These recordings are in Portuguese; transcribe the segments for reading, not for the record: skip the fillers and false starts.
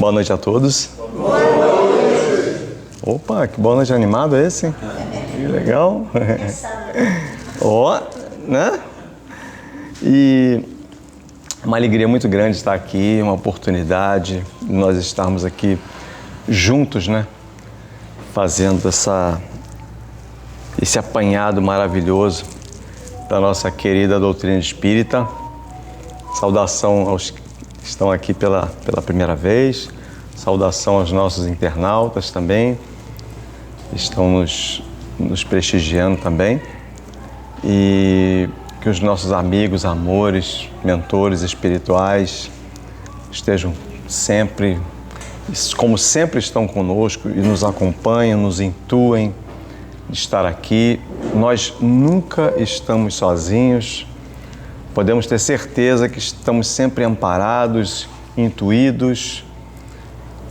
Boa noite a todos. Boa noite. Opa, que boa noite animado esse, hein? Que legal. Ó, né? E uma alegria muito grande estar aqui, uma oportunidade de nós estarmos aqui juntos, né? Fazendo esse apanhado maravilhoso da nossa querida doutrina espírita. Saudação aos que estão aqui pela primeira vez, saudação aos nossos internautas também, estão nos prestigiando também, e que os nossos amigos, amores, mentores espirituais estejam sempre, como sempre estão conosco e nos acompanham, nos intuem de estar aqui. Nós nunca estamos sozinhos. Podemos ter certeza que estamos sempre amparados, intuídos,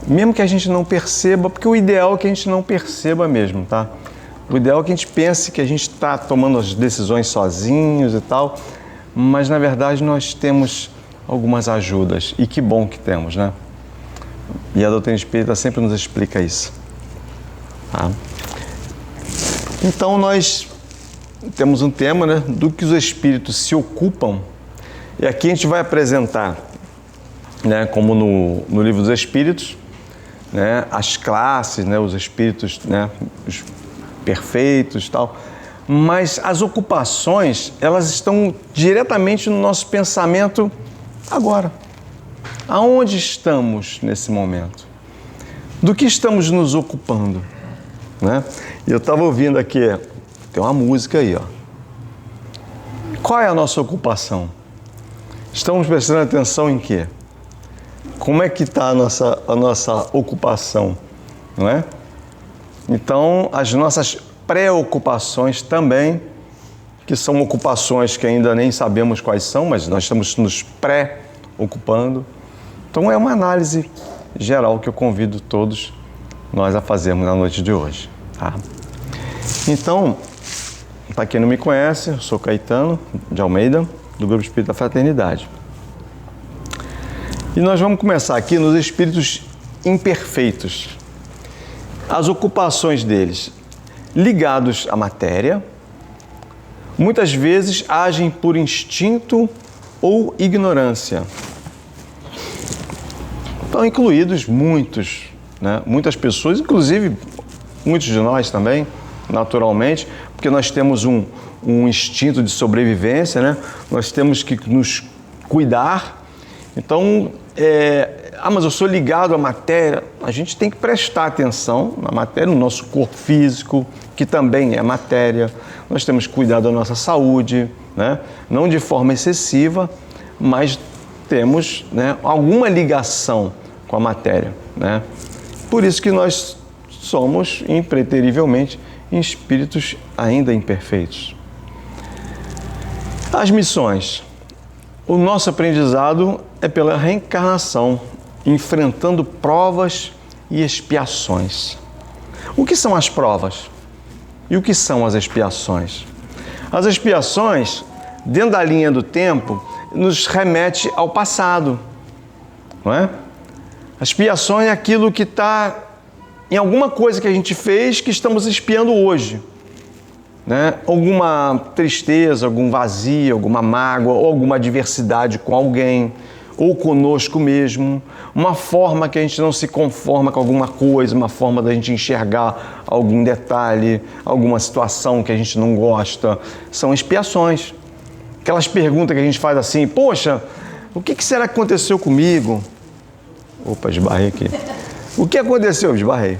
mesmo que a gente não perceba, porque o ideal é que a gente não perceba mesmo, tá? O ideal é que a gente pense que a gente está tomando as decisões sozinhos e tal, mas na verdade nós temos algumas ajudas, e que bom que temos, né? E a doutrina espírita sempre nos explica isso, tá? Então nós temos um tema, né, do que os espíritos se ocupam, e aqui a gente vai apresentar, né, como no livro dos espíritos, né, as classes, né, os espíritos, né, os perfeitos e tal, mas as ocupações, elas estão diretamente no nosso pensamento agora. Aonde estamos nesse momento? Do que estamos nos ocupando, né? E eu estava ouvindo aqui, tem uma música aí, ó. Qual é a nossa ocupação? Estamos prestando atenção em quê? Como é que está a nossa ocupação, não é? Então, as nossas preocupações também, que são ocupações que ainda nem sabemos quais são, mas nós estamos nos pré-ocupando. Então, é uma análise geral que eu convido todos nós a fazermos na noite de hoje, tá? Então, para quem não me conhece, eu sou Caetano de Almeida, do Grupo Espírita Fraternidade. E nós vamos começar aqui nos espíritos imperfeitos. As ocupações deles, ligados à matéria, muitas vezes agem por instinto ou ignorância. Estão incluídos muitos, né? Muitas pessoas, inclusive muitos de nós também, naturalmente, porque nós temos um instinto de sobrevivência, né? Nós temos que nos cuidar. Então, mas eu sou ligado à matéria. A gente tem que prestar atenção na matéria, no nosso corpo físico, que também é matéria. Nós temos que cuidar da nossa saúde, né? Não de forma excessiva, mas temos, né, alguma ligação com a matéria, né? Por isso que nós somos, impreterivelmente, espíritos ainda imperfeitos. As missões. O nosso aprendizado é pela reencarnação, enfrentando provas e expiações. O que são as provas? E o que são as expiações? As expiações, dentro da linha do tempo, nos remete ao passado, não é? As expiações é aquilo que está em alguma coisa que a gente fez que estamos expiando hoje, né? Alguma tristeza, algum vazio, alguma mágoa, ou alguma adversidade com alguém, ou conosco mesmo, uma forma que a gente não se conforma com alguma coisa, uma forma da gente enxergar algum detalhe, alguma situação que a gente não gosta. São expiações. Aquelas perguntas que a gente faz assim: poxa, o que será que aconteceu comigo? Opa, esbarrei aqui. O que aconteceu? Esbarrei.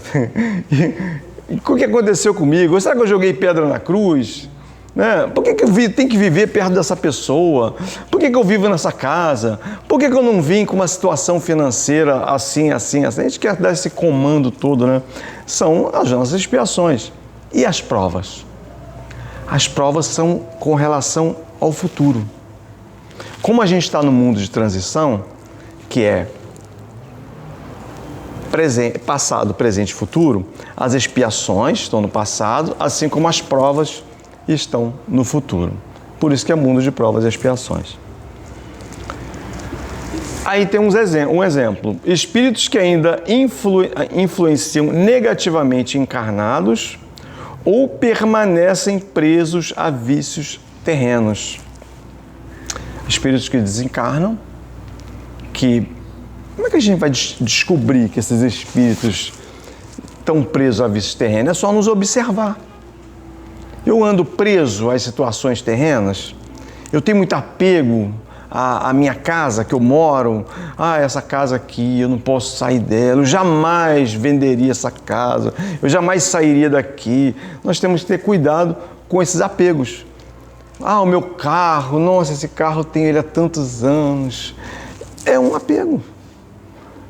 O que aconteceu comigo? Será que eu joguei pedra na cruz? Né? Por que eu tenho que viver perto dessa pessoa? Por que eu vivo nessa casa? Por que eu não vim com uma situação financeira assim, assim, assim? A gente quer dar esse comando todo, né? São as nossas expiações. E as provas? As provas são com relação ao futuro. Como a gente está no mundo de transição, que é passado, presente e futuro, as expiações estão no passado, assim como as provas estão no futuro. Por isso que é mundo de provas e expiações. Aí tem um exemplo. Espíritos que ainda influenciam negativamente encarnados ou permanecem presos a vícios terrenos. Espíritos que desencarnam, como é que a gente vai descobrir que esses espíritos estão presos a vícios terrenos? É só nos observar. Eu ando preso às situações terrenas, eu tenho muito apego à minha casa que eu moro. Essa casa aqui, eu não posso sair dela, eu jamais venderia essa casa, eu jamais sairia daqui. Nós temos que ter cuidado com esses apegos. O meu carro, nossa, esse carro tem ele há tantos anos. É um apego.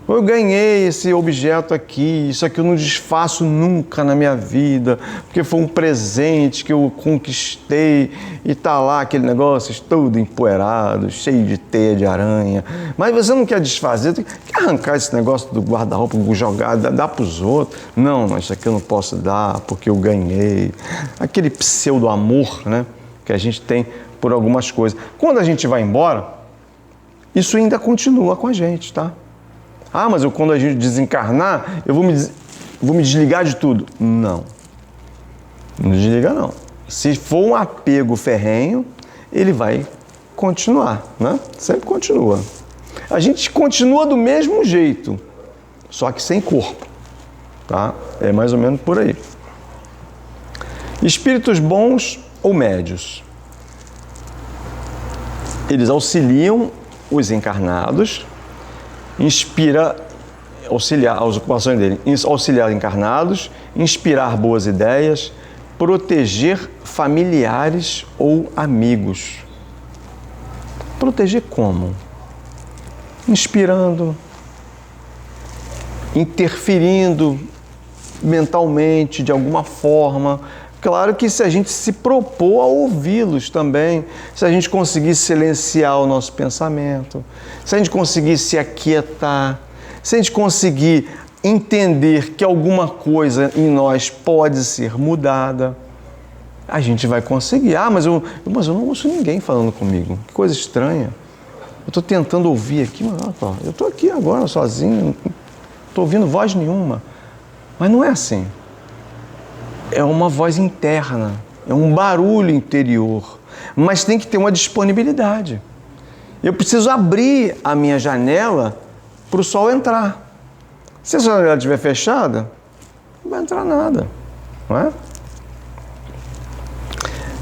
Eu ganhei esse objeto aqui, isso aqui eu não desfaço nunca na minha vida, porque foi um presente que eu conquistei e tá lá aquele negócio todo empoeirado, cheio de teia de aranha. Mas você não quer desfazer, quer arrancar esse negócio do guarda-roupa, jogar, dar para os outros. Não, isso aqui eu não posso dar porque eu ganhei. Aquele pseudo-amor, né, que a gente tem por algumas coisas. Quando a gente vai embora, isso ainda continua com a gente, tá? Mas quando a gente desencarnar, eu vou me desligar de tudo. Não desliga não. Se for um apego ferrenho, ele vai continuar, né? Sempre continua. A gente continua do mesmo jeito, só que sem corpo, tá? É mais ou menos por aí. Espíritos bons ou médios? Eles auxiliam os encarnados, auxiliar as ocupações dele, auxiliar encarnados, inspirar boas ideias, proteger familiares ou amigos. Proteger como? Inspirando, interferindo mentalmente de alguma forma. Claro que se a gente se propor a ouvi-los também, se a gente conseguir silenciar o nosso pensamento, se a gente conseguir se aquietar, se a gente conseguir entender que alguma coisa em nós pode ser mudada, a gente vai conseguir. Mas eu não ouço ninguém falando comigo. Que coisa estranha. Eu estou tentando ouvir aqui, mas eu estou aqui agora sozinho, não estou ouvindo voz nenhuma. Mas não é assim. É uma voz interna, é um barulho interior, mas tem que ter uma disponibilidade. Eu preciso abrir a minha janela para o sol entrar. Se a janela estiver fechada, não vai entrar nada, não é?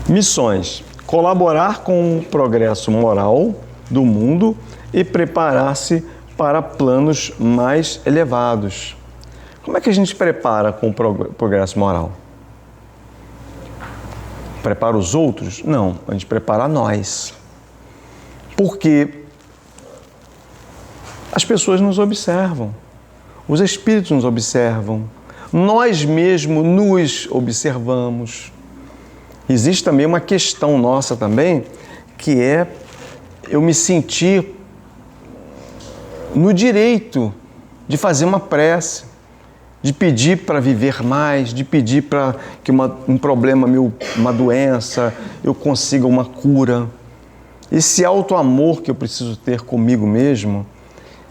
Missões: colaborar com o progresso moral do mundo e preparar-se para planos mais elevados. Como é que a gente prepara com o progresso moral? Prepara os outros? Não, a gente prepara nós. Porque as pessoas nos observam, os espíritos nos observam, nós mesmos nos observamos. Existe também uma questão nossa também, que é eu me sentir no direito de fazer uma prece, de pedir para viver mais, de pedir para que um problema meu, uma doença, eu consiga uma cura. Esse auto-amor que eu preciso ter comigo mesmo,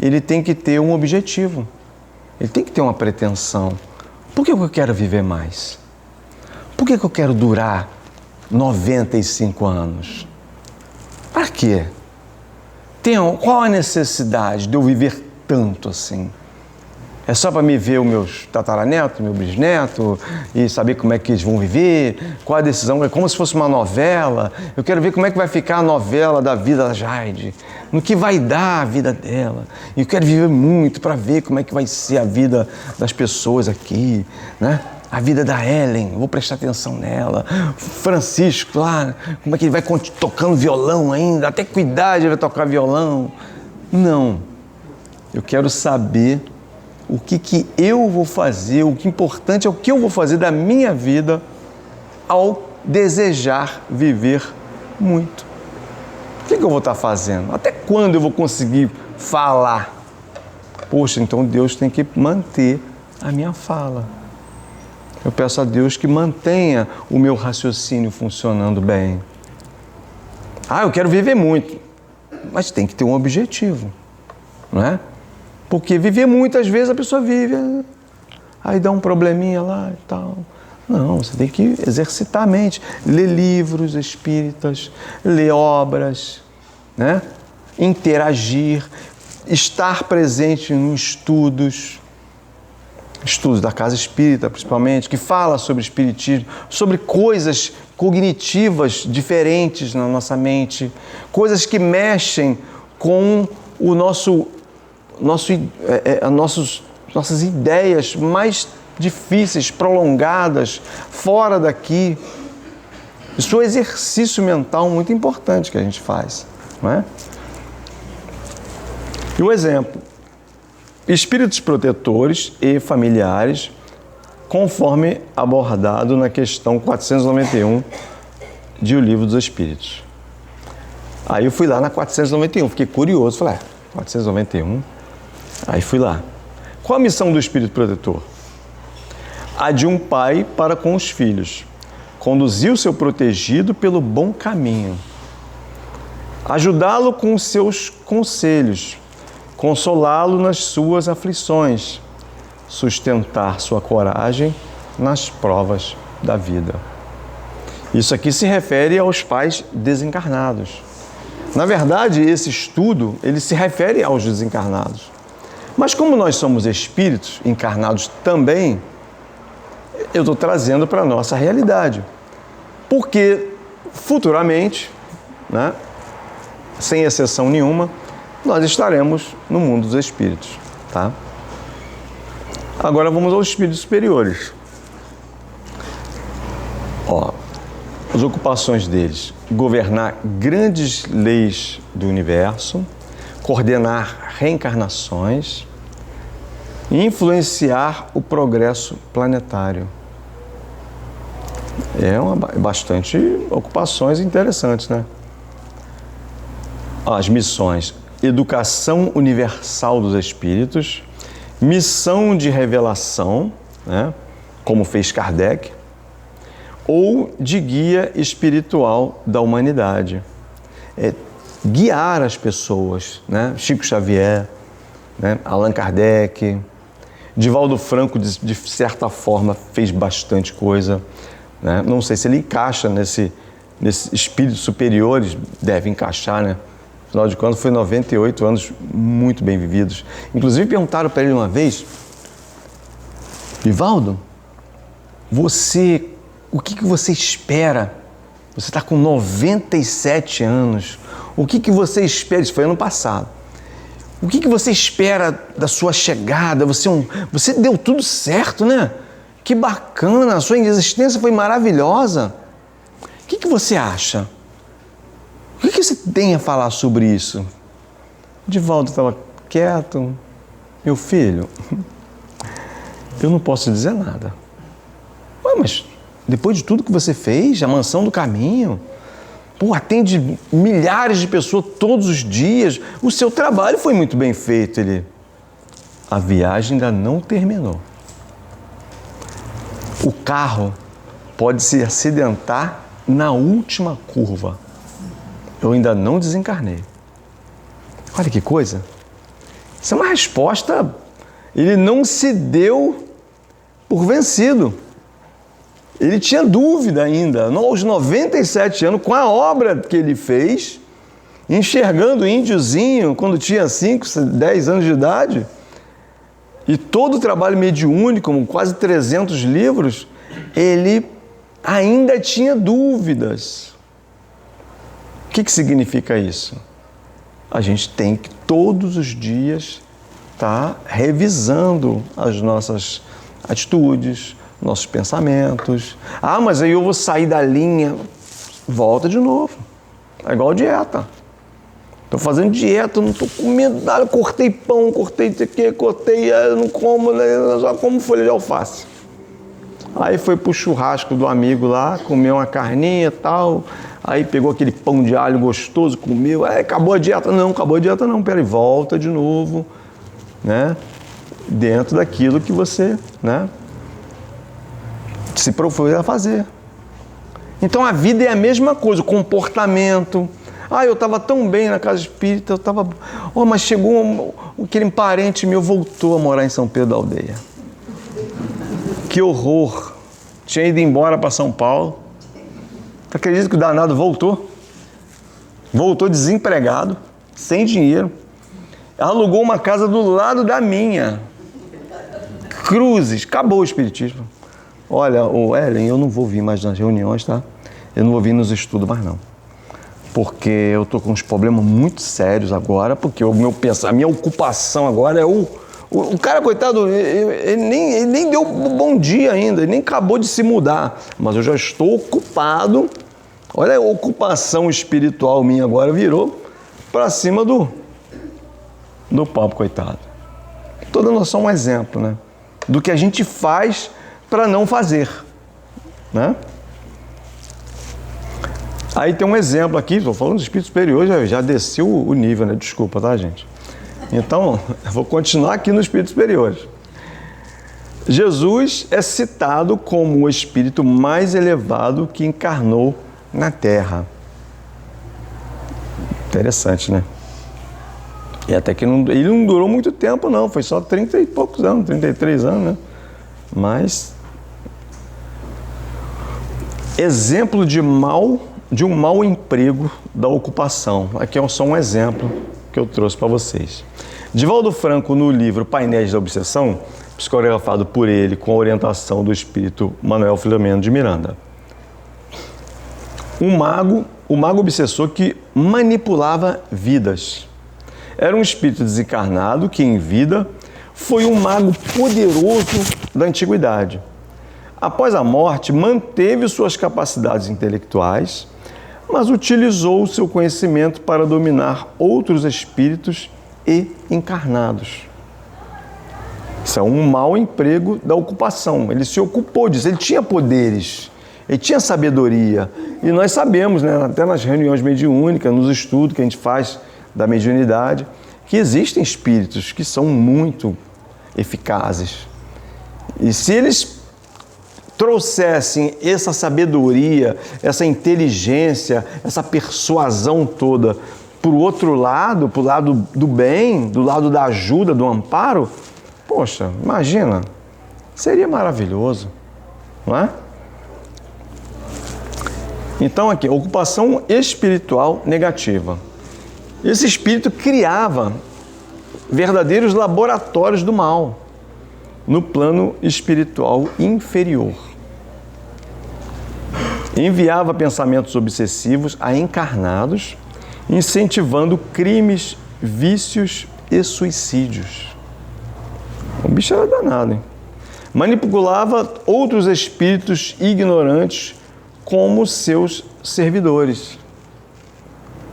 ele tem que ter um objetivo, ele tem que ter uma pretensão. Por que eu quero viver mais? Por que eu quero durar 95 anos? Para quê? Qual a necessidade de eu viver tanto assim? É só para me ver os meus tataranetos, meu bisneto e saber como é que eles vão viver, qual a decisão, é como se fosse uma novela. Eu quero ver como é que vai ficar a novela da vida da Jade, no que vai dar a vida dela. Eu quero viver muito para ver como é que vai ser a vida das pessoas aqui, né? A vida da Ellen, vou prestar atenção nela. Francisco lá, como é que ele vai tocando violão ainda, até que idade ele vai tocar violão. Não, eu quero saber o que eu vou fazer, o que é importante é o que eu vou fazer da minha vida ao desejar viver muito. O que eu vou estar fazendo? Até quando eu vou conseguir falar? Poxa, então Deus tem que manter a minha fala. Eu peço a Deus que mantenha o meu raciocínio funcionando bem. Eu quero viver muito, mas tem que ter um objetivo. não é? Porque viver muitas vezes a pessoa vive, aí dá um probleminha lá e tal. Não, você tem que exercitar a mente, ler livros espíritas, ler obras, né? Interagir, estar presente em estudos da casa espírita principalmente, que fala sobre espiritismo, sobre coisas cognitivas diferentes na nossa mente, coisas que mexem com o nossas ideias mais difíceis, prolongadas, fora daqui. Isso é um exercício mental muito importante que a gente faz, não é? E um exemplo: espíritos protetores e familiares, conforme abordado na questão 491 de O Livro dos Espíritos. Aí eu fui lá na 491, fiquei curioso, falei, 491, aí fui lá. Qual a missão do espírito protetor? A de um pai para com os filhos, conduzir o seu protegido pelo bom caminho, ajudá-lo com os seus conselhos, consolá-lo nas suas aflições, sustentar sua coragem nas provas da vida. Isso aqui se refere aos pais desencarnados. Na verdade, esse estudo, ele se refere aos desencarnados. Mas como nós somos espíritos encarnados também, eu estou trazendo para a nossa realidade. Porque futuramente, né, sem exceção nenhuma, nós estaremos no mundo dos espíritos, tá? Agora vamos aos espíritos superiores. As ocupações deles: governar grandes leis do universo, coordenar reencarnações e influenciar o progresso planetário. Bastante ocupações interessantes, né? As missões: educação universal dos espíritos, missão de revelação, né, como fez Kardec, ou de guia espiritual da humanidade. Guiar as pessoas, né? Chico Xavier, né? Allan Kardec, Divaldo Franco, de certa forma, fez bastante coisa, né? Não sei se ele encaixa nesse espíritos superiores, deve encaixar, né? Afinal de contas, foi 98 anos muito bem vividos. Inclusive, perguntaram para ele uma vez: Divaldo, o que você espera? Você está com 97 anos. O que você espera? Isso foi ano passado. O que você espera da sua chegada? Você deu tudo certo, né? Que bacana, a sua existência foi maravilhosa. O que você acha? O que você tem a falar sobre isso? Divaldo estava quieto. Meu filho, eu não posso dizer nada. Ué, mas depois de tudo que você fez, a Mansão do Caminho, atende milhares de pessoas todos os dias, o seu trabalho foi muito bem feito. A viagem ainda não terminou. O carro pode se acidentar na última curva. Eu ainda não desencarnei. Olha que coisa. Isso é uma resposta. Ele não se deu por vencido. Ele tinha dúvida ainda, aos 97 anos, com a obra que ele fez, enxergando o índiozinho quando tinha 5, 10 anos de idade, e todo o trabalho mediúnico, com quase 300 livros, ele ainda tinha dúvidas. O que significa isso? A gente tem que todos os dias estar revisando as nossas atitudes, nossos pensamentos. Mas aí eu vou sair da linha. Volta de novo. É igual dieta. Estou fazendo dieta, não estou comendo nada, cortei pão, cortei isso aqui, eu não como, só como folha de alface. Aí foi pro churrasco do amigo lá, comeu uma carninha e tal, aí pegou aquele pão de alho gostoso, comeu, acabou a dieta? Não, acabou a dieta não, peraí, volta de novo, né? Dentro daquilo que você, né, se propôs a fazer. Então a vida é a mesma coisa, o comportamento, Ah, eu estava tão bem na casa espírita, eu estava... Oh, mas chegou aquele parente meu, voltou a morar em São Pedro da Aldeia. Que horror! Tinha ido embora para São Paulo. Tu acredita que o danado voltou? Voltou desempregado, sem dinheiro. Alugou uma casa do lado da minha. Cruzes, acabou o espiritismo. Olha, Ellen, eu não vou vir mais nas reuniões, tá? Eu não vou vir nos estudos mais não. Porque eu tô com uns problemas muito sérios agora, porque a minha ocupação agora é o cara, coitado, ele nem deu bom dia ainda, ele nem acabou de se mudar. Mas eu já estou ocupado. Olha a ocupação espiritual minha agora virou para cima do papo, coitado. Estou dando só um exemplo, né? Do que a gente faz para não fazer, né? Aí tem um exemplo aqui, estou falando do espírito superior, já desceu o nível, né? Desculpa, tá, gente? Então, eu vou continuar aqui no espírito superior. Jesus é citado como o espírito mais elevado que encarnou na Terra. Interessante, né? E até que ele não durou muito tempo, não. Foi só 30 e poucos anos, 33 anos, né? Mas... exemplo de um mau emprego da ocupação. Aqui é só um exemplo que eu trouxe para vocês. Divaldo Franco, no livro Painéis da Obsessão, psicografado por ele com a orientação do espírito Manuel Filomeno de Miranda. O mago obsessor que manipulava vidas. Era um espírito desencarnado que, em vida, foi um mago poderoso da antiguidade. Após a morte, manteve suas capacidades intelectuais, mas utilizou o seu conhecimento para dominar outros espíritos e encarnados. Isso é um mau emprego da ocupação. Ele se ocupou disso, ele tinha poderes, ele tinha sabedoria. E nós sabemos, né, até nas reuniões mediúnicas, nos estudos que a gente faz da mediunidade, que existem espíritos que são muito eficazes. E se eles trouxessem essa sabedoria, essa inteligência, essa persuasão toda para o outro lado, para o lado do bem, do lado da ajuda, do amparo, poxa, imagina, seria maravilhoso, não é? Então aqui, ocupação espiritual negativa. Esse espírito criava verdadeiros laboratórios do mal no plano espiritual inferior. Enviava pensamentos obsessivos a encarnados, incentivando crimes, vícios e suicídios. O bicho era danado, hein? Manipulava outros espíritos ignorantes como seus servidores.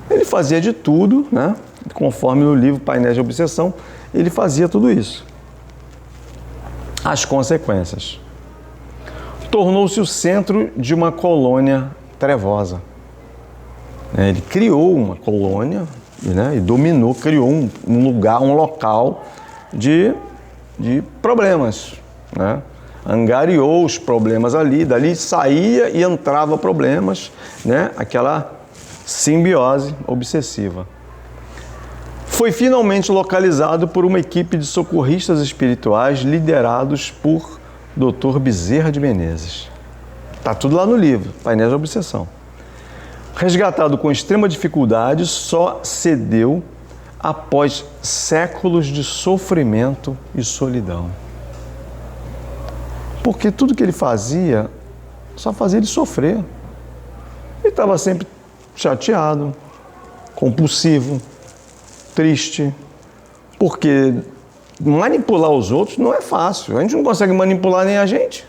Ele fazia de tudo, né? Conforme no livro Painéis de Obsessão, ele fazia tudo isso. As consequências. Tornou-se o centro de uma colônia trevosa. Ele criou uma colônia, né? E dominou, criou um lugar, um local de problemas, né? Angariou os problemas ali, dali saía e entrava problemas, né? Aquela simbiose obsessiva. Foi finalmente localizado por uma equipe de socorristas espirituais liderados por Dr. Bezerra de Menezes. Está tudo lá no livro, Painéis da Obsessão. Resgatado com extrema dificuldade, só cedeu após séculos de sofrimento e solidão. Porque tudo que ele fazia, só fazia ele sofrer. Ele estava sempre chateado, compulsivo, triste, porque manipular os outros não é fácil. A gente não consegue manipular nem a gente.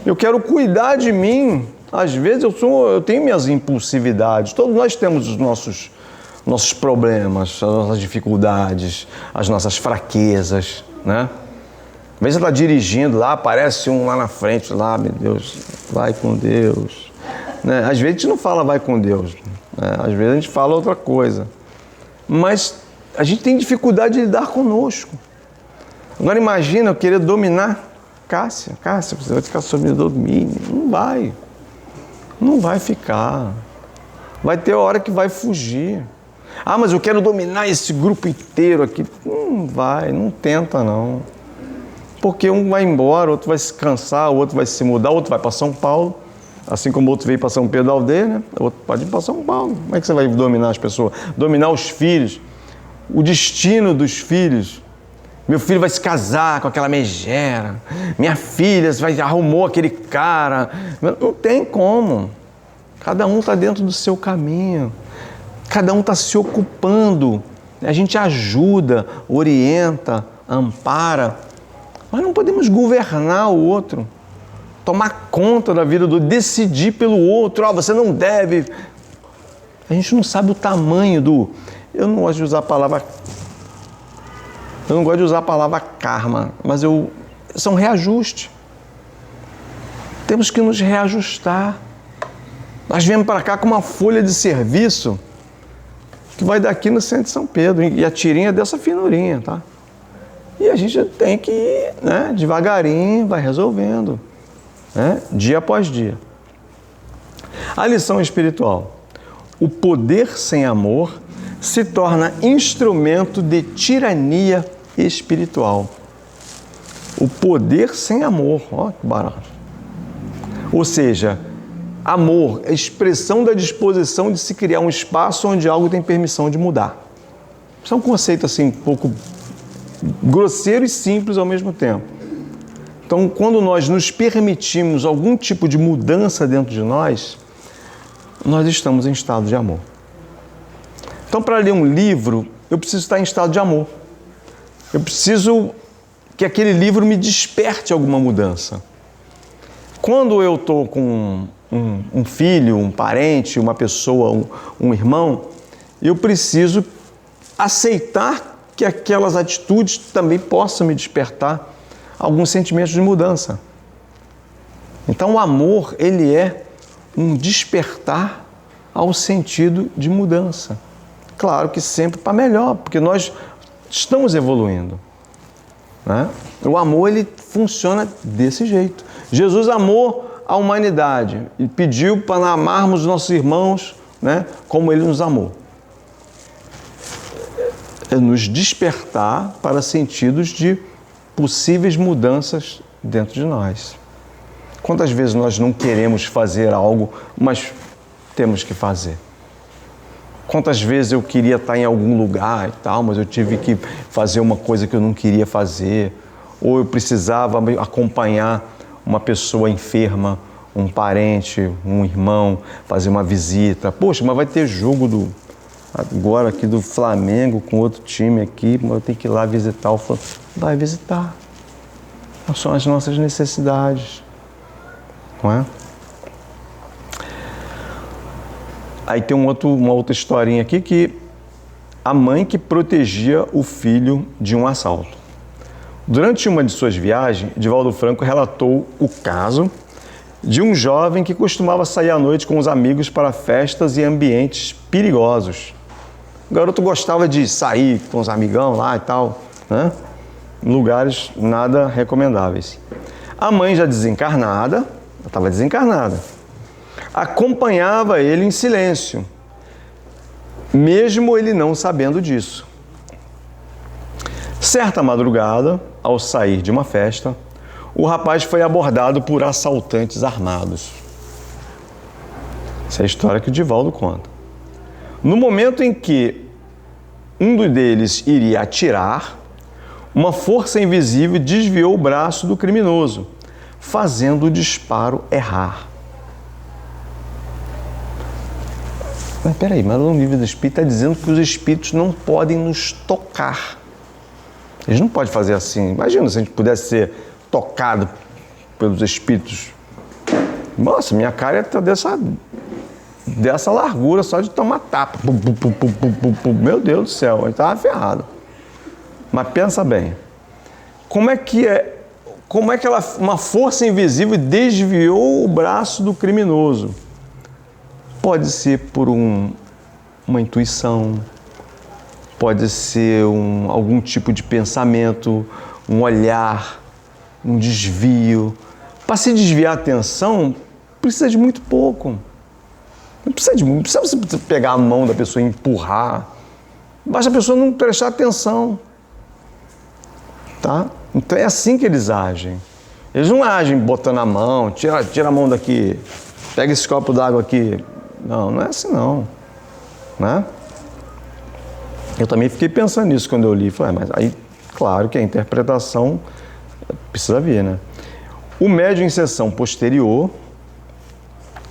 Eu quero cuidar de mim. Às vezes eu tenho minhas impulsividades. Todos nós temos os nossos problemas, as nossas dificuldades, as nossas fraquezas, né? Às vezes você está dirigindo lá, aparece um lá na frente, lá, meu Deus, vai com Deus. Né? Às vezes a gente não fala vai com Deus, né? Às vezes a gente fala outra coisa. Mas a gente tem dificuldade de lidar conosco. Agora imagina eu querer dominar Cássia, você vai ficar sob meu domínio. Não vai ficar. Vai ter hora que vai fugir. Ah, mas eu quero dominar esse grupo inteiro aqui. Não vai, não tenta não. Porque um vai embora, outro vai se cansar, o outro vai se mudar, o outro vai para São Paulo. Assim como o outro veio para São Pedro da Aldeia, né? O outro pode ir para São Paulo. Como é que você vai dominar as pessoas? Dominar os filhos. O destino dos filhos. Meu filho vai se casar com aquela megera. Minha filha arrumou aquele cara. Não tem como. Cada um está dentro do seu caminho. Cada um está se ocupando. A gente ajuda, orienta, ampara. Mas não podemos governar o outro. Tomar conta da vida do outro, decidir pelo outro. Ah, você não deve. A gente não sabe o tamanho do... Eu não gosto de usar a palavra karma, mas são reajuste. Temos que nos reajustar. Nós viemos para cá com uma folha de serviço que vai daqui no centro de São Pedro, e a tirinha é dessa finurinha, tá? E a gente tem que ir, né, devagarinho, vai resolvendo, né, dia após dia. A lição espiritual. O poder sem amor se torna instrumento de tirania espiritual. O poder sem amor, ó que barato. Ou seja, amor é a expressão da disposição de se criar um espaço onde algo tem permissão de mudar. Isso é um conceito assim um pouco grosseiro e simples ao mesmo tempo. Então, quando nós nos permitimos algum tipo de mudança dentro de nós estamos em estado de amor. Então, para ler um livro, eu preciso estar em estado de amor. Eu preciso que aquele livro me desperte alguma mudança. Quando eu estou com um filho, um parente, uma pessoa, um irmão, eu preciso aceitar que aquelas atitudes também possam me despertar alguns sentimentos de mudança. Então, o amor, ele é um despertar ao sentido de mudança. Claro que sempre para melhor, porque nós estamos evoluindo, né? O amor, ele funciona desse jeito. Jesus amou a humanidade e pediu para amarmos nossos irmãos, né, como ele nos amou. É nos despertar para sentidos de possíveis mudanças dentro de nós. Quantas vezes nós não queremos fazer algo, mas temos que fazer? Quantas vezes eu queria estar em algum lugar e tal, mas eu tive que fazer uma coisa que eu não queria fazer, ou eu precisava acompanhar uma pessoa enferma, um parente, um irmão, fazer uma visita. Poxa, mas vai ter jogo agora aqui do Flamengo com outro time aqui, mas eu tenho que ir lá visitar o Flamengo. Vai visitar. São as nossas necessidades, não é? Aí tem uma outra historinha aqui, que a mãe que protegia o filho de um assalto. Durante uma de suas viagens, Divaldo Franco relatou o caso de um jovem que costumava sair à noite com os amigos para festas e ambientes perigosos. O garoto gostava de sair com os amigão lá e tal, né? Em lugares nada recomendáveis. A mãe, já desencarnada, estava desencarnada, acompanhava ele em silêncio, mesmo ele não sabendo disso. Certa madrugada, ao sair de uma festa, o rapaz foi abordado por assaltantes armados. Essa é a história que o Divaldo conta. No momento em que um deles iria atirar, uma força invisível desviou o braço do criminoso, fazendo o disparo errar. Mas peraí, mas no livro do Espírito está dizendo que os espíritos não podem nos tocar. Eles não podem fazer assim. Imagina se a gente pudesse ser tocado pelos espíritos. Nossa, minha cara está dessa largura só de tomar tapa. Meu Deus do céu, eu estava ferrado. Mas pensa bem, como é que uma força invisível desviou o braço do criminoso? Pode ser por uma intuição, pode ser algum tipo de pensamento, um olhar, um desvio. Para se desviar a atenção, precisa de muito pouco. Não precisa você pegar a mão da pessoa e empurrar. Basta a pessoa não prestar atenção. Tá? Então é assim que eles agem. Eles não agem botando a mão, tira a mão daqui, pega esse copo d'água aqui. Não é assim não. Né? Eu também fiquei pensando nisso quando eu li. Falei, mas aí, claro que a interpretação precisa vir, né? O médium em sessão posterior,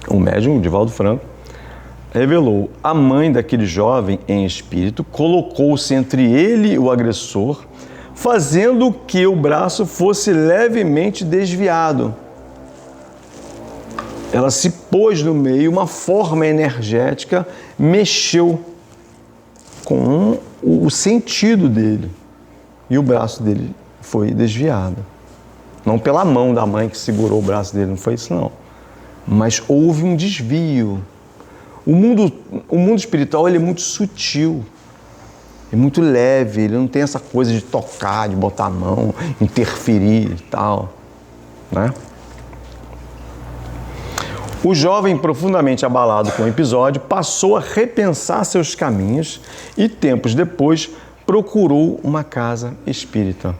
o médium, Divaldo Franco, revelou: a mãe daquele jovem em espírito colocou-se entre ele e o agressor, fazendo que o braço fosse levemente desviado. Ela se pôs no meio, uma forma energética mexeu com o sentido dele e o braço dele foi desviado. Não pela mão da mãe que segurou o braço dele, não foi isso não. Mas houve um desvio. O mundo espiritual, ele é muito sutil, é muito leve, ele não tem essa coisa de tocar, de botar a mão, interferir e tal, né? O jovem, profundamente abalado com o episódio, passou a repensar seus caminhos e, tempos depois, procurou uma casa espírita.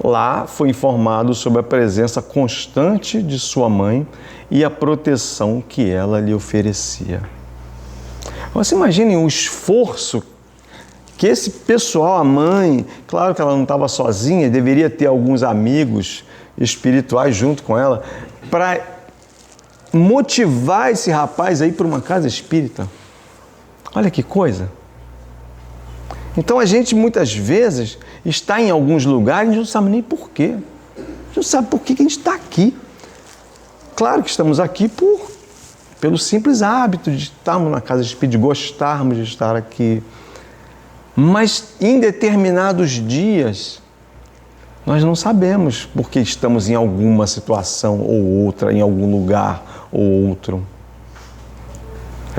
Lá foi informado sobre a presença constante de sua mãe e a proteção que ela lhe oferecia. Você imagine o esforço que esse pessoal, a mãe, claro que ela não estava sozinha, deveria ter alguns amigos espirituais junto com ela, para motivar esse rapaz a ir para uma casa espírita. Olha que coisa! Então a gente muitas vezes está em alguns lugares e a gente não sabe nem por quê. A gente não sabe por que a gente está aqui. Claro que estamos aqui pelo simples hábito de estarmos na casa espírita, de gostarmos de estar aqui. Mas em determinados dias nós não sabemos porque estamos em alguma situação ou outra, em algum lugar ou outro.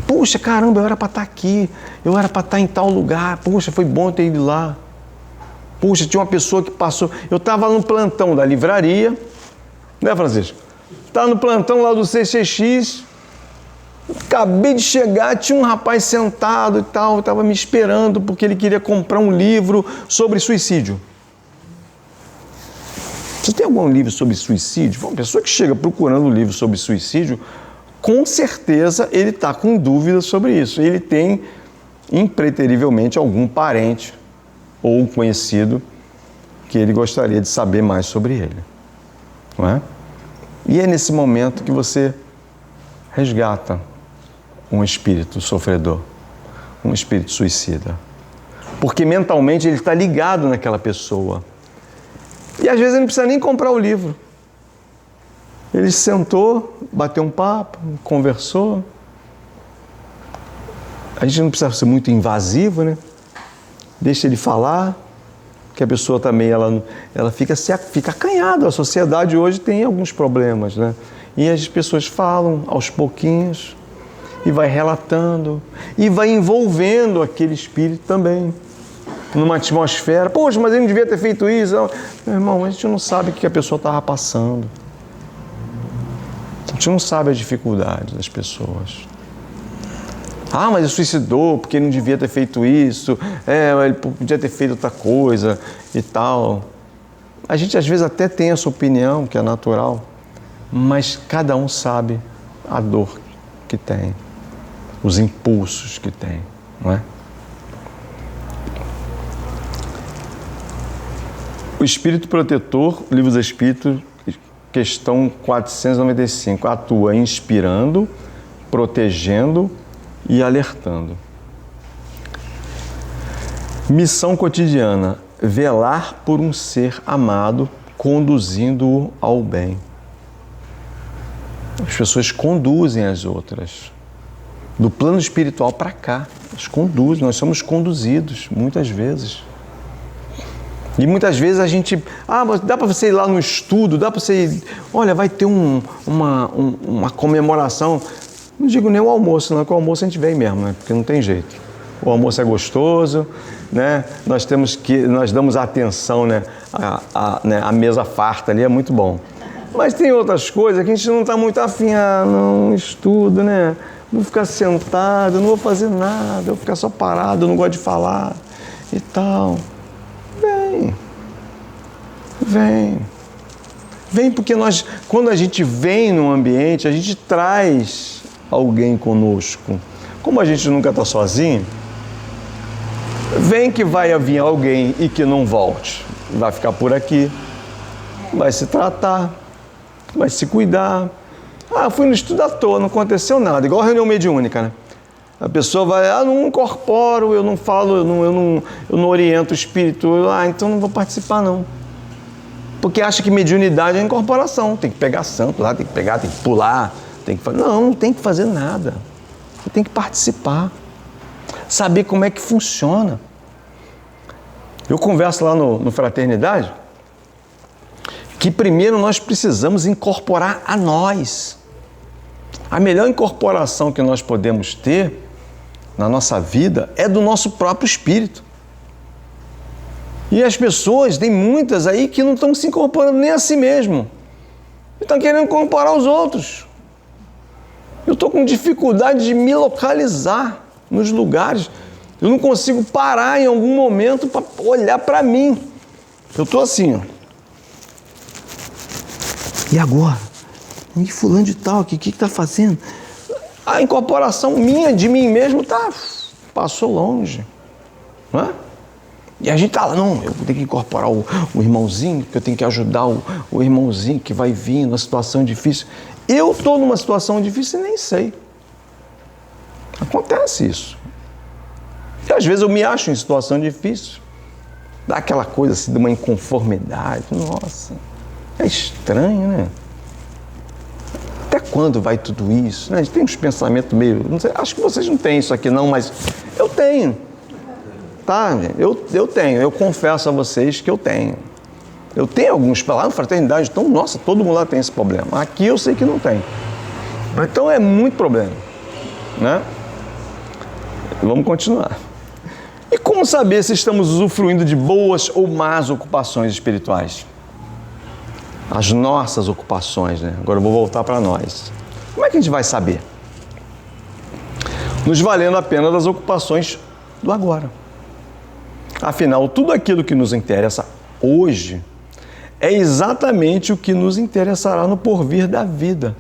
Puxa, caramba, eu era para estar aqui, eu era para estar em tal lugar, puxa, foi bom ter ido lá. Puxa, tinha uma pessoa que passou, eu estava no plantão da livraria, né, Francisco? Estava no plantão lá do CCX, acabei de chegar, tinha um rapaz sentado e tal, estava me esperando porque ele queria comprar um livro sobre suicídio. Você tem algum livro sobre suicídio? Uma pessoa que chega procurando um livro sobre suicídio, com certeza ele está com dúvidas sobre isso. Ele tem, impreterivelmente, algum parente ou conhecido que ele gostaria de saber mais sobre ele. Não é? E é nesse momento que você resgata um espírito sofredor, um espírito suicida. Porque mentalmente ele está ligado naquela pessoa. E às vezes ele não precisa nem comprar o livro. Ele sentou, bateu um papo, conversou. A gente não precisa ser muito invasivo, né? Deixa ele falar, que a pessoa também ela fica acanhada. A sociedade hoje tem alguns problemas, né? E as pessoas falam aos pouquinhos e vai relatando e vai envolvendo aquele espírito também numa atmosfera. Poxa, mas ele não devia ter feito isso. Meu irmão, a gente não sabe o que a pessoa estava passando. A gente não sabe a dificuldade das pessoas. Ah, mas ele suicidou porque ele não devia ter feito isso, ele podia ter feito outra coisa e tal. A gente às vezes até tem essa opinião, que é natural, mas cada um sabe a dor que tem, os impulsos que tem, não é? O Espírito Protetor, Livro dos Espíritos, questão 495, atua inspirando, protegendo e alertando. Missão cotidiana: velar por um ser amado, conduzindo-o ao bem. As pessoas conduzem as outras. Do plano espiritual para cá, elas conduzem, nós somos conduzidos muitas vezes. E muitas vezes a gente, mas dá para você ir lá no estudo, dá para você ir, olha, vai ter uma comemoração. Não digo nem o almoço, não, porque o almoço a gente vem mesmo, né? Porque não tem jeito. O almoço é gostoso, né? Nós damos atenção, né? A mesa farta ali é muito bom. Mas tem outras coisas que a gente não está muito afim, não estudo, né? vou ficar sentado, eu não vou fazer nada, eu vou ficar só parado, eu não gosto de falar e tal. Vem porque quando a gente vem num ambiente, a gente traz alguém conosco. Como a gente nunca está sozinho, vem que vai vir alguém e que não volte. Vai ficar por aqui, vai se tratar, vai se cuidar. Fui no estudo à toa, não aconteceu nada. Igual a reunião mediúnica, né? A pessoa vai, não incorporo, eu não falo, eu não oriento o espírito. Então não vou participar não. Porque acha que mediunidade é incorporação. Tem que pegar santo lá, tem que pegar, tem que pular, tem que fazer. Não tem que fazer nada. Você tem que participar. Saber como é que funciona. Eu converso lá no Fraternidade que primeiro nós precisamos incorporar a nós. A melhor incorporação que nós podemos ter na nossa vida é do nosso próprio espírito. E as pessoas, tem muitas aí que não estão se incorporando nem a si mesmo. Estão querendo incorporar os outros. Eu estou com dificuldade de me localizar nos lugares. Eu não consigo parar em algum momento para olhar para mim. Eu estou assim, ó. E agora? E fulano de tal aqui, o que está fazendo? A incorporação minha, de mim mesmo, passou longe. Não é? E a gente está lá, não, eu tenho que incorporar o irmãozinho, que eu tenho que ajudar o irmãozinho que vai vir numa situação difícil. Eu estou numa situação difícil e nem sei. Acontece isso. E às vezes eu me acho em situação difícil. Dá aquela coisa assim, de uma inconformidade. Nossa, é estranho, né? Até quando vai tudo isso? Né? A gente tem uns pensamentos meio... Não sei, acho que vocês não têm isso aqui não, mas eu tenho. Tá? Eu tenho. Eu confesso a vocês que eu tenho. Eu tenho alguns... Lá na Fraternidade, então, nossa, todo mundo lá tem esse problema. Aqui eu sei que não tem. Então é muito problema. Né? Vamos continuar. E como saber se estamos usufruindo de boas ou más ocupações espirituais? As nossas ocupações, né? Agora eu vou voltar para nós. Como é que a gente vai saber? Nos valendo apenas das ocupações do agora. Afinal, tudo aquilo que nos interessa hoje é exatamente o que nos interessará no porvir da vida.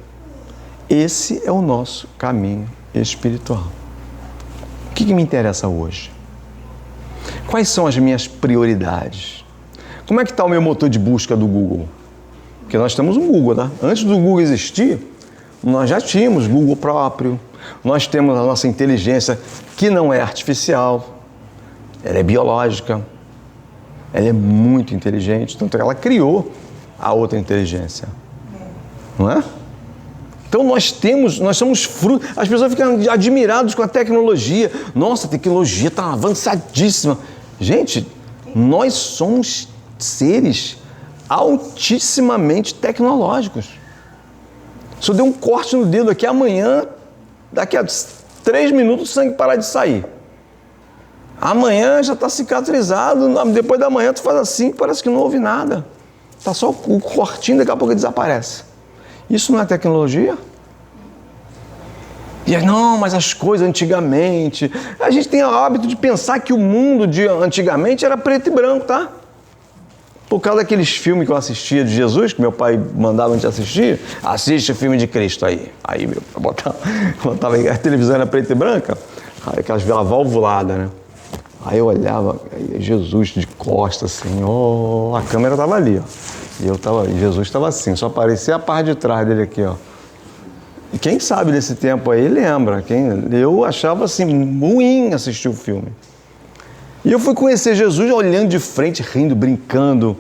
Esse é o nosso caminho espiritual. O que me interessa hoje? Quais são as minhas prioridades? Como é que está o meu motor de busca do Google? Porque nós temos um Google, tá? Antes do Google existir, nós já tínhamos Google próprio, nós temos a nossa inteligência, que não é artificial, ela é biológica, ela é muito inteligente, tanto que ela criou a outra inteligência, não é? Então nós somos frutos, as pessoas ficam admiradas com a tecnologia, nossa, a tecnologia está avançadíssima. Gente, nós somos seres altissimamente tecnológicos. Se eu der um corte no dedo aqui amanhã, daqui a 3 minutos o sangue parar de sair. Amanhã já está cicatrizado, depois da manhã tu faz assim, parece que não houve nada. Está só o cortinho, daqui a pouco ele desaparece. Isso não é tecnologia? E aí, não, mas as coisas antigamente... A gente tem o hábito de pensar que o mundo de antigamente era preto e branco, tá? Por causa daqueles filmes que eu assistia de Jesus, que meu pai mandava a gente assistir, assiste o filme de Cristo aí. Aí meu pai botava a televisão era preta e branca, aí aquelas valvuladas, né? Aí eu olhava, aí Jesus de costas assim, a câmera estava ali, ó. E Jesus estava assim, só aparecia a parte de trás dele aqui, ó. E quem sabe desse tempo aí lembra, eu achava assim, ruim assistir o filme. E eu fui conhecer Jesus olhando de frente, rindo, brincando.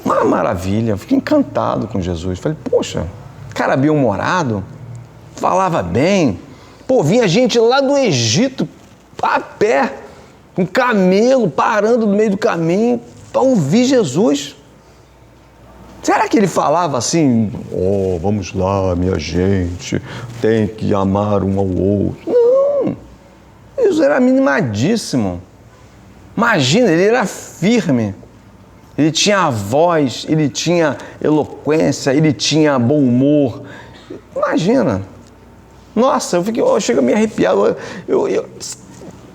Uma maravilha, fiquei encantado com Jesus. Falei, poxa, cara bem-humorado, falava bem. Pô, vinha gente lá do Egito, a pé, com camelo, parando no meio do caminho, para ouvir Jesus. Será que ele falava assim, vamos lá, minha gente, tem que amar um ao outro? Não, isso era minimadíssimo. Imagina, ele era firme, ele tinha a voz, ele tinha eloquência, ele tinha bom humor. Imagina, Nossa, eu chego a me arrepiar.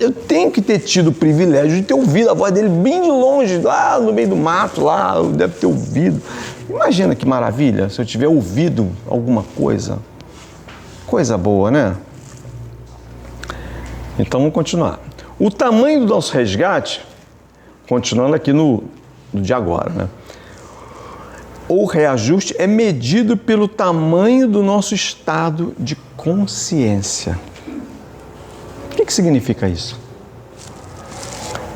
Eu tenho que ter tido o privilégio de ter ouvido a voz dele bem de longe, lá no meio do mato, lá, eu deve ter ouvido. Imagina que maravilha se eu tiver ouvido alguma coisa. Coisa boa, né? Então vamos continuar. O tamanho do nosso resgate, continuando aqui no de agora, né? O reajuste é medido pelo tamanho do nosso estado de consciência. O que significa isso?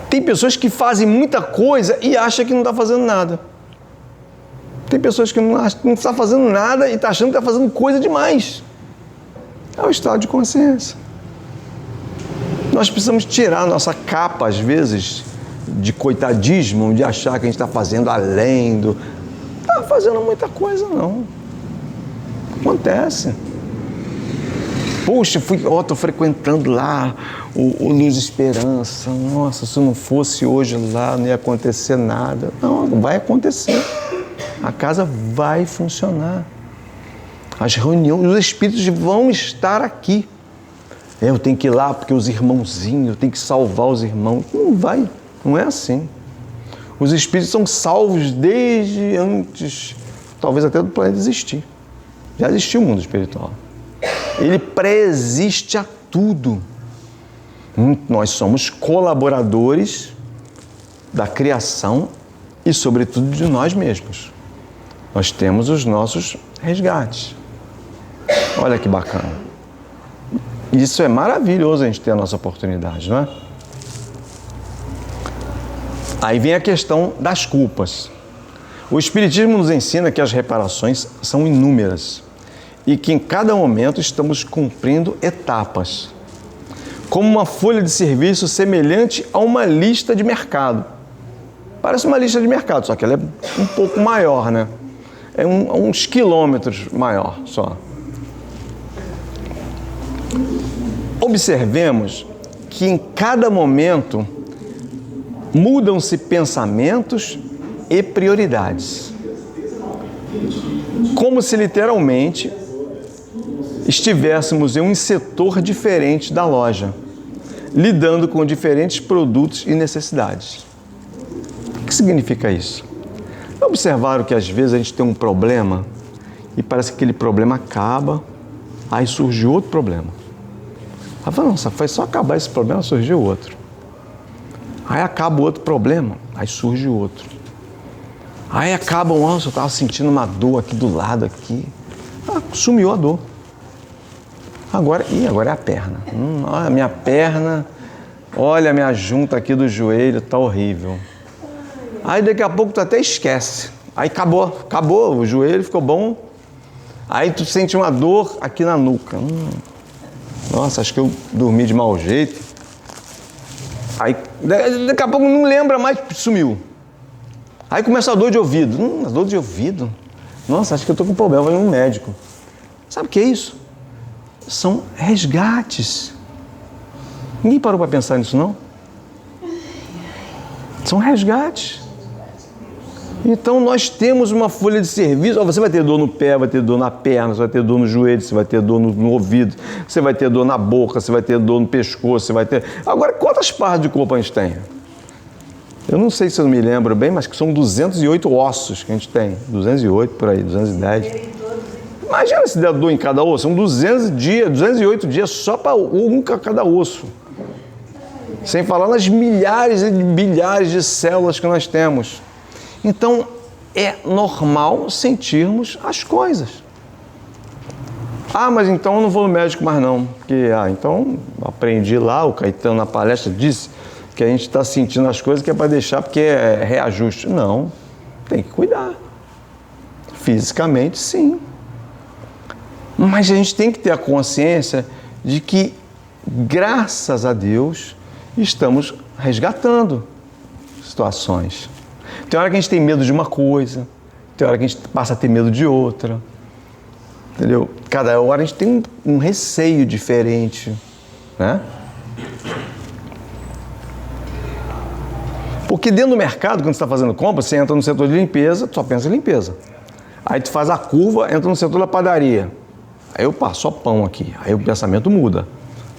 Tem pessoas que fazem muita coisa e acham que não está fazendo nada. Tem pessoas que não está fazendo nada e está achando que está fazendo coisa demais. É o estado de consciência. Nós precisamos tirar a nossa capa, às vezes, de coitadismo, de achar que a gente está fazendo além do... Não está fazendo muita coisa, não. Acontece. Poxa, estou frequentando lá o Luz Esperança. Nossa, se não fosse hoje lá, não ia acontecer nada. Não vai acontecer. A casa vai funcionar. As reuniões, os espíritos vão estar aqui. Eu tenho que ir lá porque os irmãozinhos, eu tenho que salvar os irmãos. Não vai, não é assim. Os espíritos são salvos desde antes, talvez até do planeta existir. Já existiu o mundo espiritual. Ele pré-existe a tudo. Nós somos colaboradores da criação e, sobretudo, de nós mesmos. Nós temos os nossos resgates. Olha que bacana. Isso é maravilhoso a gente ter a nossa oportunidade, não é? Aí vem a questão das culpas. O Espiritismo nos ensina que as reparações são inúmeras e que em cada momento estamos cumprindo etapas, como uma folha de serviço semelhante a uma lista de mercado. Parece uma lista de mercado, só que ela é um pouco maior, né? É uns quilômetros maior só. Observemos que em cada momento mudam-se pensamentos e prioridades, como se literalmente estivéssemos em um setor diferente da loja, lidando com diferentes produtos e necessidades. O que significa isso? Observaram que às vezes a gente tem um problema e parece que aquele problema acaba, aí surge outro problema. Aí fala, nossa, foi só acabar esse problema, surgiu outro. Aí acaba o outro problema, aí surge outro. Aí acaba, nossa, eu estava sentindo uma dor aqui do lado, aqui. Sumiu a dor. Agora é a perna. Olha a minha perna, olha a minha junta aqui do joelho, tá horrível. Aí daqui a pouco tu até esquece. Aí acabou, o joelho ficou bom. Aí tu sente uma dor aqui na nuca. Nossa, acho que eu dormi de mau jeito. Aí daqui a pouco não lembra mais, sumiu. Aí começa a dor de ouvido. A dor de ouvido? Nossa, acho que eu estou com problema, vou ir no médico. Sabe o que é isso? São resgates. Ninguém parou para pensar nisso, não? São resgates. Então nós temos uma folha de serviço. Você vai ter dor no pé, vai ter dor na perna, você vai ter dor no joelho, você vai ter dor no ouvido, você vai ter dor na boca, você vai ter dor no pescoço, você vai ter... Agora, quantas partes de corpo a gente tem? Eu não sei se eu me lembro bem, mas que são 208 ossos que a gente tem. 208 por aí, 210. Imagina se der dor em cada osso. São 208 dias só para cada osso. Sem falar nas milhares e bilhares de células que nós temos. Então, é normal sentirmos as coisas. Mas então eu não vou no médico mais não. Porque, então, aprendi lá, o Caetano na palestra disse que a gente está sentindo as coisas que é para deixar porque é reajuste. Não, tem que cuidar. Fisicamente, sim. Mas a gente tem que ter a consciência de que, graças a Deus, estamos resgatando situações. Tem hora que a gente tem medo de uma coisa, tem hora que a gente passa a ter medo de outra, entendeu? Cada hora a gente tem um receio diferente, né? Porque dentro do mercado, quando você está fazendo compra, você entra no setor de limpeza, tu só pensa em limpeza. Aí tu faz a curva, entra no setor da padaria. Aí eu passo só pão aqui. Aí o pensamento muda.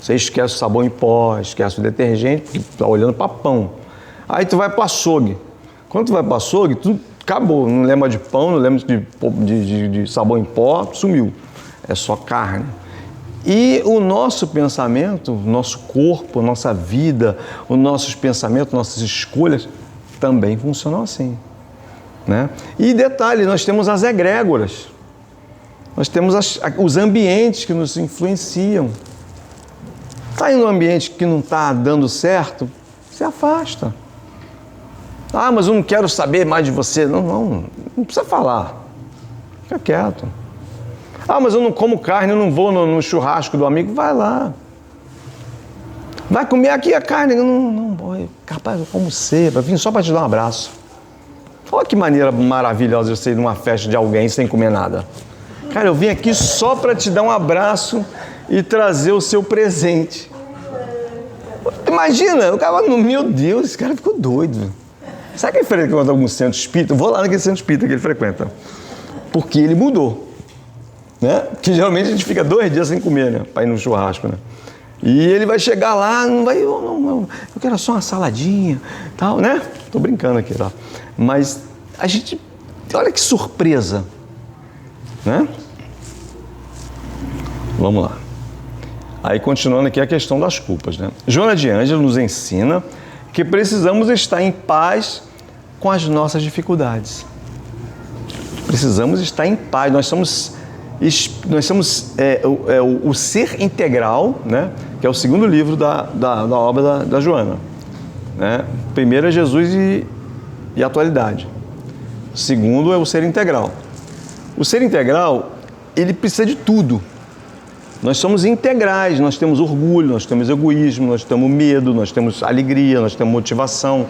Você esquece o sabão em pó, esquece o detergente, porque tá olhando para pão. Aí tu vai para açougue. Quando tu vai para açougue, tu acabou. Não lembra de pão, não lembra de sabão em pó, sumiu. É só carne. E o nosso pensamento, o nosso corpo, a nossa vida, os nossos pensamentos, nossas escolhas também funcionam assim, né? E detalhe, nós temos as egrégoras, nós temos os ambientes que nos influenciam. Está em um ambiente que não está dando certo, se afasta. Ah, mas eu não quero saber mais de você. Não precisa falar. Fica quieto. Ah, mas eu não como carne, eu não vou no churrasco do amigo. Vai lá. Vai comer aqui a carne. Não, capaz, eu como cedo. Vim só para te dar um abraço. Olha que maneira maravilhosa você ir numa festa de alguém sem comer nada. Cara, eu vim aqui só para te dar um abraço e trazer o seu presente. Imagina, o cara, meu Deus, esse cara ficou doido. Sabe que ele frequenta algum centro espírita? Eu vou lá naquele centro espírita que ele frequenta. Porque ele mudou. Né? Que geralmente a gente fica 2 dias sem comer, né? Para ir no churrasco, né? E ele vai chegar lá, não vai, eu quero só uma saladinha, tal, né? Tô brincando aqui, tá? Mas a gente, olha que surpresa, né? Vamos lá. Aí continuando aqui a questão das culpas, né? Joana de Ângelo nos ensina que precisamos estar em paz com as nossas dificuldades. Precisamos estar em paz. Nós somos o Ser Integral, né? Que é o segundo livro da obra da Joana. Né? Primeiro é Jesus e a Atualidade. O segundo é o Ser Integral. O Ser Integral, ele precisa de tudo. Nós somos integrais, nós temos orgulho, nós temos egoísmo, nós temos medo, nós temos alegria, nós temos motivação,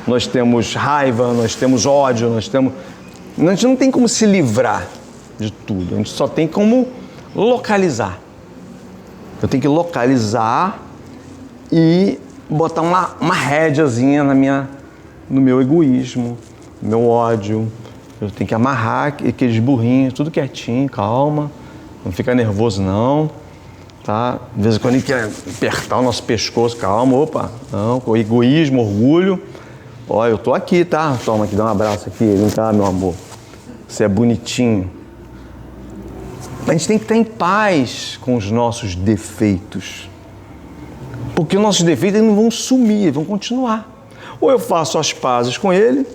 nós temos raiva, nós temos ódio, a gente não tem como se livrar de tudo, a gente só tem como localizar. Eu tenho que localizar e botar uma rédeazinha no meu egoísmo, no meu ódio. Eu tenho que amarrar aqueles burrinhos, tudo quietinho, calma, não fica nervoso não, tá? De vez em quando a gente quer apertar o nosso pescoço, calma, opa, não, com egoísmo, orgulho. Ó, eu tô aqui, tá? Toma aqui, dá um abraço aqui, vem cá, meu amor. Você é bonitinho. A gente tem que estar em paz com os nossos defeitos. Porque os nossos defeitos não vão sumir, vão continuar. Ou eu faço as pazes com ele.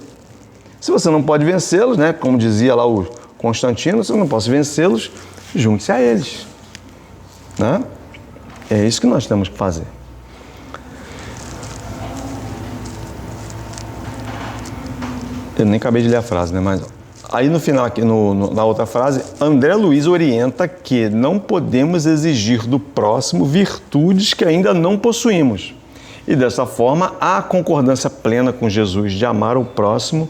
Se você não pode vencê-los, né? Como dizia lá o Constantino, se eu não posso vencê-los, junte-se a eles. Né? É isso que nós temos que fazer. Eu nem acabei de ler a frase, né? Mas aí no final, aqui na outra frase, André Luiz orienta que não podemos exigir do próximo virtudes que ainda não possuímos. E dessa forma, há concordância plena com Jesus de amar o próximo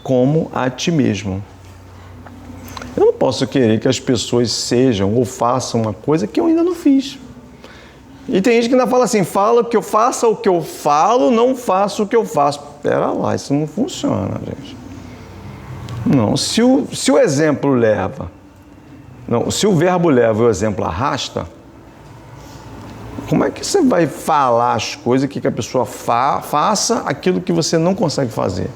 como a ti mesmo. Eu não posso querer que as pessoas sejam ou façam uma coisa que eu ainda não fiz. E tem gente que ainda fala assim, fala que eu faça o que eu falo, não faço o que eu faço. Pera lá, isso não funciona, gente. Não, se o exemplo leva, não, se o verbo leva e o exemplo arrasta, como é que você vai falar as coisas que a pessoa faça aquilo que você não consegue fazer?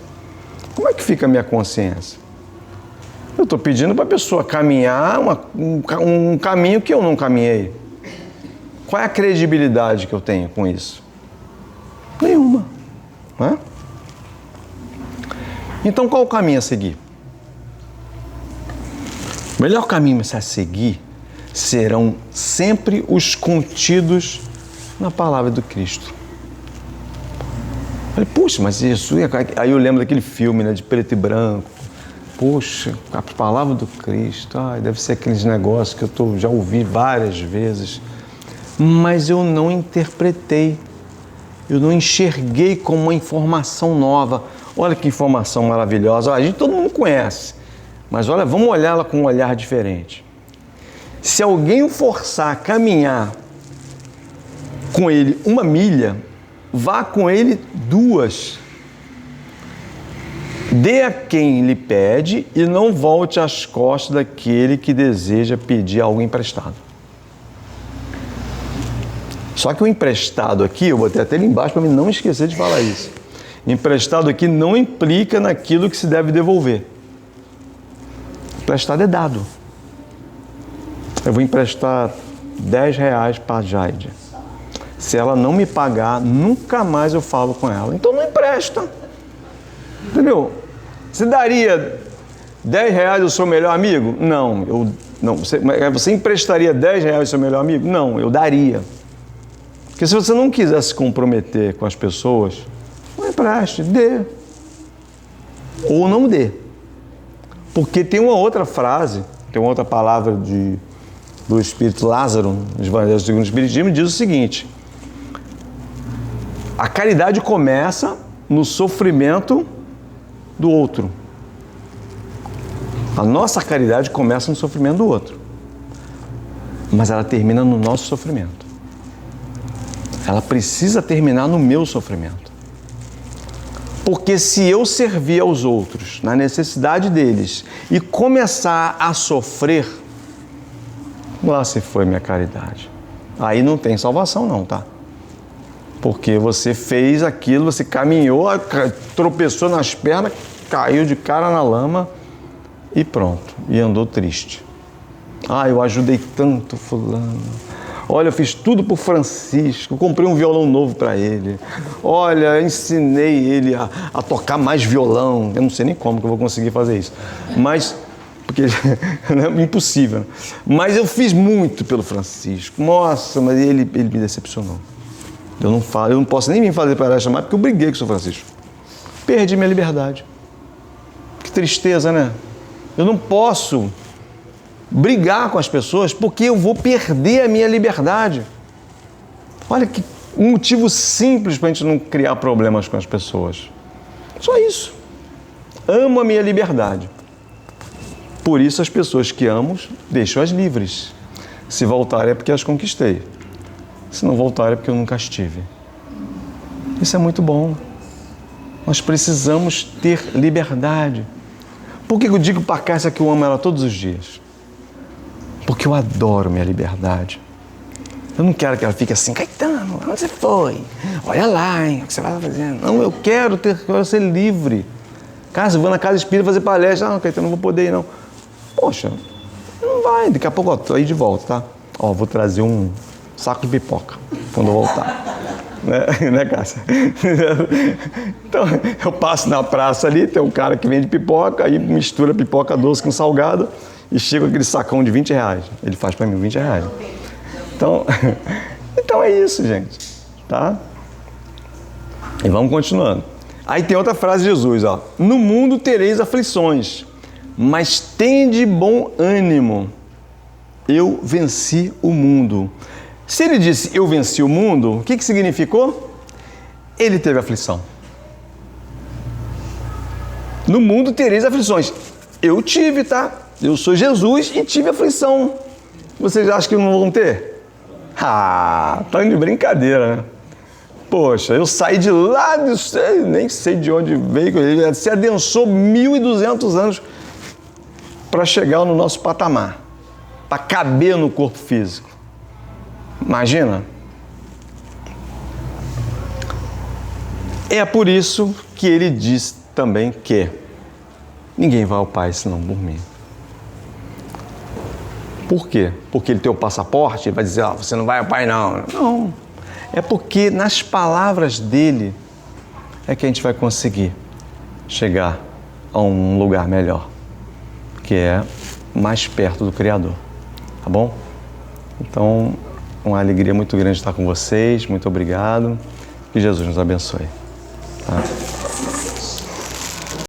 Como é que fica a minha consciência? Eu estou pedindo para a pessoa caminhar um caminho que eu não caminhei. Qual é a credibilidade que eu tenho com isso? Nenhuma. Né? Então, qual o caminho a seguir? O melhor caminho a seguir serão sempre os contidos na palavra do Cristo. Falei, puxa, mas isso... Aí eu lembro daquele filme, né, de preto e branco. Poxa, a palavra do Cristo, deve ser aqueles negócios que eu já ouvi várias vezes, mas eu não interpretei, eu não enxerguei como uma informação nova. Olha que informação maravilhosa, todo mundo conhece, mas olha, vamos olhá-la com um olhar diferente. Se alguém o forçar a caminhar com ele 1 milha, vá com ele 2. Dê a quem lhe pede e não volte às costas daquele que deseja pedir algo emprestado. Só que o emprestado aqui, eu botei até ali embaixo para mim não esquecer de falar isso. Emprestado aqui não implica naquilo que se deve devolver. Emprestado é dado. Eu vou emprestar R$10 para a Jaide. Se ela não me pagar, nunca mais eu falo com ela. Então não empresta. Entendeu? Você daria R$10 ao seu melhor amigo? Não. Você emprestaria R$10 ao seu melhor amigo? Não, eu daria. Porque se você não quiser se comprometer com as pessoas, não empreste, dê. Ou não dê. Porque tem uma outra frase, tem uma outra palavra do Espírito Lázaro, nos Evangelhos segundo o Espiritismo, diz o seguinte: a caridade começa no sofrimento do outro. A nossa caridade começa no sofrimento do outro, mas ela termina no nosso sofrimento. Ela precisa terminar no meu sofrimento. Porque se eu servir aos outros na necessidade deles e começar a sofrer, lá se foi minha caridade. Aí não tem salvação não, tá? Porque você fez aquilo, você caminhou, tropeçou nas pernas, caiu de cara na lama e pronto. E andou triste. Eu ajudei tanto fulano. Olha, eu fiz tudo por Francisco, comprei um violão novo para ele. Olha, ensinei ele a tocar mais violão. Eu não sei nem como que eu vou conseguir fazer isso. Mas, porque é impossível. Mas eu fiz muito pelo Francisco. Nossa, mas ele me decepcionou. Eu não posso nem me fazer para chamar porque eu briguei com o São Francisco. Perdi minha liberdade. Que tristeza, né? Eu não posso brigar com as pessoas porque eu vou perder a minha liberdade. Olha que motivo simples para a gente não criar problemas com as pessoas. Só isso. Amo a minha liberdade. Por isso as pessoas que amo, deixo-as livres. Se voltarem é porque as conquistei. Se não voltarem é porque eu nunca estive. Isso é muito bom. Nós precisamos ter liberdade. Por que eu digo para a Cássia que eu amo ela todos os dias? Porque eu adoro minha liberdade. Eu não quero que ela fique assim: Caetano, onde você foi? Olha lá, hein, o que você vai fazendo? Não, eu quero ser livre. Cássia, eu vou na casa espírita fazer palestra. Não, Caetano, não vou poder ir, não. Poxa, não vai. Daqui a pouco eu tô aí de volta, tá? Vou trazer um saco de pipoca quando eu voltar. Né, Cássia? Então, eu passo na praça ali, tem um cara que vende pipoca, aí mistura pipoca doce com salgado e chega aquele sacão de R$20. Ele faz para mim R$20. Então é isso, gente. Tá? E vamos continuando. Aí tem outra frase de Jesus, ó. No mundo tereis aflições, mas tende bom ânimo. Eu venci o mundo. Se ele disse eu venci o mundo, o que significou? Ele teve aflição. No mundo tereis aflições. Eu tive, tá? Eu sou Jesus e tive aflição. Vocês acham que não vão ter? Tá de brincadeira, né? Poxa, eu saí de lá, nem sei de onde veio, ele se adensou 1.200 anos para chegar no nosso patamar, para caber no corpo físico. Imagina? É por isso que ele diz também que ninguém vai ao Pai senão por mim. Por quê? Porque ele tem o passaporte, ele vai dizer, você não vai ao Pai não. Não, é porque nas palavras dele é que a gente vai conseguir chegar a um lugar melhor, que é mais perto do Criador, tá bom? Então, uma alegria muito grande estar com vocês, muito obrigado, que Jesus nos abençoe. Tá?